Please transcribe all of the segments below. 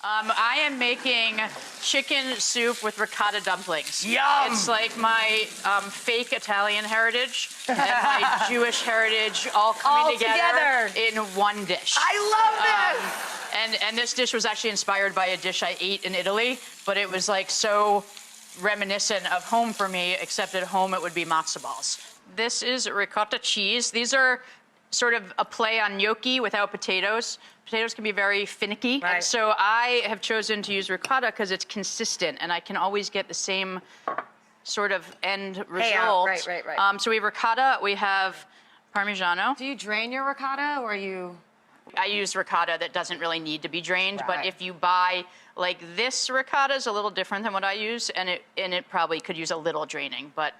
I am making chicken soup with ricotta dumplings. Yum! It's like my fake Italian heritage and my Jewish heritage all coming together in one dish. I love this! And this dish was actually inspired by a dish I ate in Italy, but it was like so reminiscent of home for me, except at home it would be matzo balls. This is ricotta cheese. These are sort of a play on gnocchi without potatoes. Potatoes can be very finicky. Right. So I have chosen to use ricotta because it's consistent and I can always get the same sort of end result. Right. So we have ricotta, we have Parmigiano. Do you drain your ricotta or you? I use ricotta that doesn't really need to be drained, but if you buy, like this ricotta is a little different than what I use, and it probably could use a little draining, but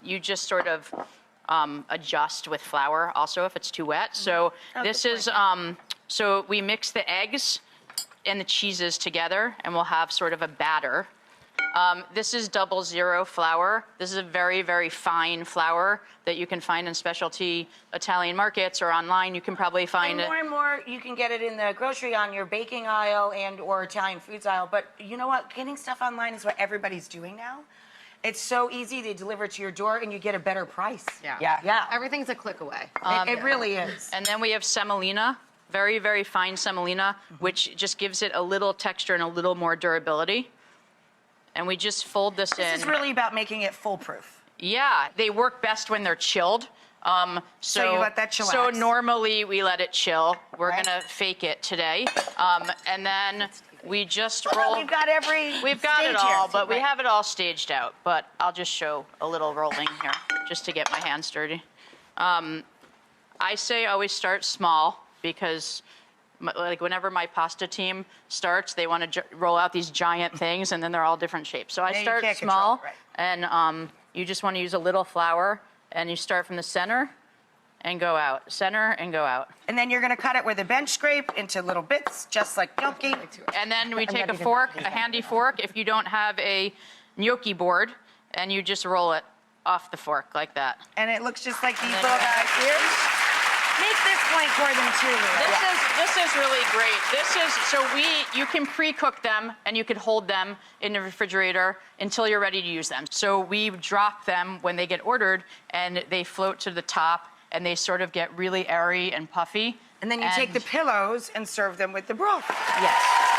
you just sort of adjust with flour also if it's too wet. So this is, so we mix the eggs and the cheeses together and we'll have sort of a batter. This is 00 flour. This is a very, very fine flour that you can find in specialty Italian markets or online. You can probably find it. More and more, you can get it in the grocery on your baking aisle and or Italian foods aisle. But you know what? Getting stuff online is what everybody's doing now. It's so easy. They deliver it to your door and you get a better price. Yeah. Everything's a click away. It really is. And then we have semolina, very, very fine semolina, which just gives it a little texture and a little more durability. And we just fold this in. This is really about making it foolproof. Yeah, they work best when they're chilled. So you let that chillax. So normally we let it chill. We're gonna fake it today. And then we just roll. We've got We've got it all, here. but we have it all staged out. But I'll just show a little rolling here, just to get my hands dirty. I say always start small because like whenever my pasta team starts, they want to roll out these giant things, and then they're all different shapes. So I start small, and you just want to use a little flour, and you start from the center and go out, center and go out. And then you're going to cut it with a bench scrape into little bits, just like gnocchi. And then we take a fork, a handy fork, if you don't have a gnocchi board, and you just roll it off the fork like that. And it looks just like these little guys here. Make this point for them too. This is really great. So you can pre-cook them and you can hold them in the refrigerator until you're ready to use them. So we drop them when they get ordered and they float to the top and they sort of get really airy and puffy. And then you take the pillows and serve them with the broth. Yes.